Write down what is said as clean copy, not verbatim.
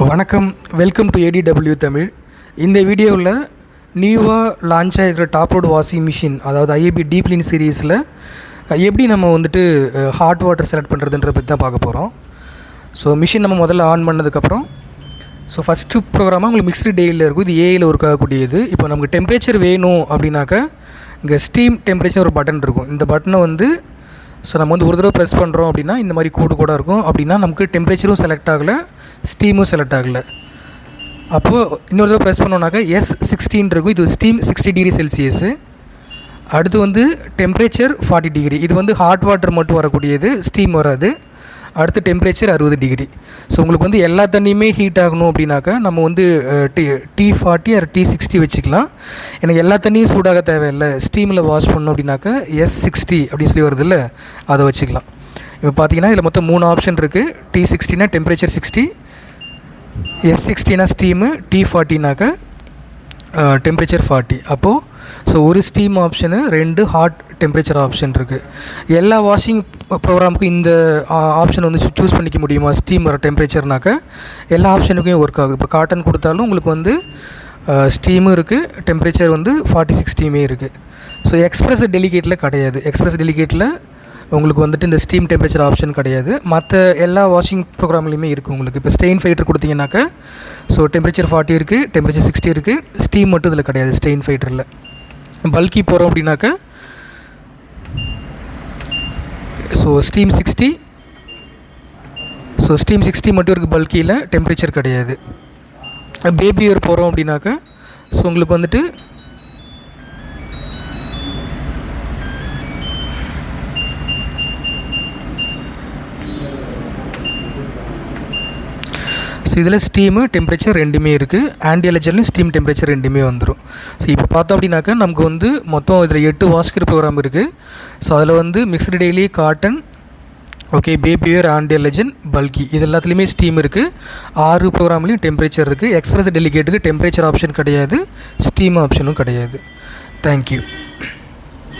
வணக்கம், welcome to ADW Tamil. இந்த வீடியோவில் நியூவாக லான்ச் ஆகிருக்கிற டாப் லோட் வாஷிங் மிஷின், அதாவது ஐஏபி டீப் க்ளீன் சீரீஸில் எப்படி நம்ம ஹாட் வாட்டர் செலக்ட் பண்ணுறதுன்ற பற்றி தான் பார்க்க போகிறோம். ஸோ மிஷின் நம்ம முதல்ல ஆன் பண்ணதுக்கப்புறம் ஃபஸ்ட்டு ப்ரோக்ராமாக உங்களுக்கு மிக்ஸ்டு டேயில் இருக்கும். இது ஏயில் ஒர்க் ஆகக்கூடியது. இப்போ நமக்கு டெம்பரேச்சர் வேணும் அப்படின்னாக்கா இங்கே ஸ்டீம் டெம்பரேச்சர் ஒரு பட்டன் இருக்கும். இந்த பட்டனை நம்ம ஒரு தடவை ப்ரெஸ் பண்ணுறோம் அப்படின்னா இந்த மாதிரி கோடு இருக்கும். அப்படின்னா நமக்கு டெம்பரேச்சரும் செலக்ட் ஆகலை, ஸ்டீமும் செலக்ட் ஆகலை. அப்போது இன்னொரு தடவை ப்ரெஸ் பண்ணோன்னாக்கா S16 இருக்கும். இது ஸ்டீம் 60 டிகிரி செல்சியஸு. அடுத்து டெம்பரேச்சர் 40 டிகிரி. இது ஹாட் வாட்டர் மட்டும் வரக்கூடியது, ஸ்டீம் வராது. அடுத்து டெம்பரேச்சர் 60 டிகிரி. ஸோ உங்களுக்கு எல்லா தண்ணியுமே ஹீட் ஆகணும் அப்படின்னாக்கா நம்ம T40 ஆர் T60 வச்சுக்கலாம். எனக்கு எல்லா தண்ணியும் சூடாக தேவையில்லை, ஸ்டீமில் வாஷ் பண்ணணும் அப்படின்னாக்கா S60 அப்படின்னு சொல்லி வருது இல்லை, அதை வச்சுக்கலாம். இப்போ பார்த்தீங்கன்னா இதில் மொத்தம் 3 ஆப்ஷன் இருக்குது. T60னா டெம்பரேச்சர் 60, S60னா ஸ்டீமு, T40னாக்கா டெம்பரேச்சர் 40. அப்போது ஒரு steam option, 2 hot temperature option இருக்குது. எல்லா வாஷிங் ப்ரோக்ராமுக்கும் இந்த ஆப்ஷன் சூஸ் பண்ணிக்க முடியுமா? ஸ்டீம் வர டெம்பரேச்சர்னாக்கா எல்லா ஆப்ஷனுக்கும் ஒர்க் ஆகும். இப்போ காட்டன் கொடுத்தாலும் உங்களுக்கு ஸ்டீமும் இருக்குது, டெம்பரேச்சர் 40-60 இருக்குது. ஸோ எக்ஸ்பிரஸ் டெலிகேட்டில் கிடையாது. எக்ஸ்பிரஸ் டெலிகேட்டில் உங்களுக்கு இந்த ஸ்டீம் டெம்பரேச்சர் ஆப்ஷன் கிடையாது. மற்ற எல்லா வாஷிங் ப்ரோக்ராம்லேயுமே இருக்குது உங்களுக்கு. இப்போ ஸ்டெயின் ஃபைட்டர் கொடுத்தீங்கன்னாக்கா டெம்பரேச்சர் 40 இருக்குது, டெம்பரேச்சர் 60 இருக்குது. ஸ்டீம் மட்டும் இதில் கிடையாது ஸ்டெயின் ஃபைட்டரில். பல்கி போகிறோம் அப்படின்னாக்கா ஸ்டீம் 60, ஸ்டீம் 60 மட்டும் இருக்குது பல்கியில், டெம்பரேச்சர் கிடையாது. பேபி இயர் போகிறோம் அப்படின்னாக்கா உங்களுக்கு இதில் ஸ்டீமு டெம்பரேச்சர் ரெண்டுமே இருக்குது. ஆன்டிஎலர்ஜிலையும் ஸ்டீம் டெம்பரேச்சர் ரெண்டுமே வந்துடும். இப்போ பார்த்தோம் அப்படின்னாக்கா நமக்கு மொத்தம் இதில் 8 வாஷ்கிற ப்ரோக்ராம் இருக்குது. அதில் மிக்ஸ்டு டெய்லி, காட்டன், பேபியர், ஆன்டிஎலர்ஜன், பல்கி, இது எல்லாத்துலேயுமே ஸ்டீம் இருக்குது. 6 ப்ரோக்ராம்லேயும் டெம்பரேச்சர் இருக்குது. எக்ஸ்பிரஸ் டெலிகேட்டுக்கு டெம்பரேச்சர் ஆப்ஷன் கிடையாது, ஸ்டீம் ஆப்ஷனும் கிடையாது. தேங்க்யூ.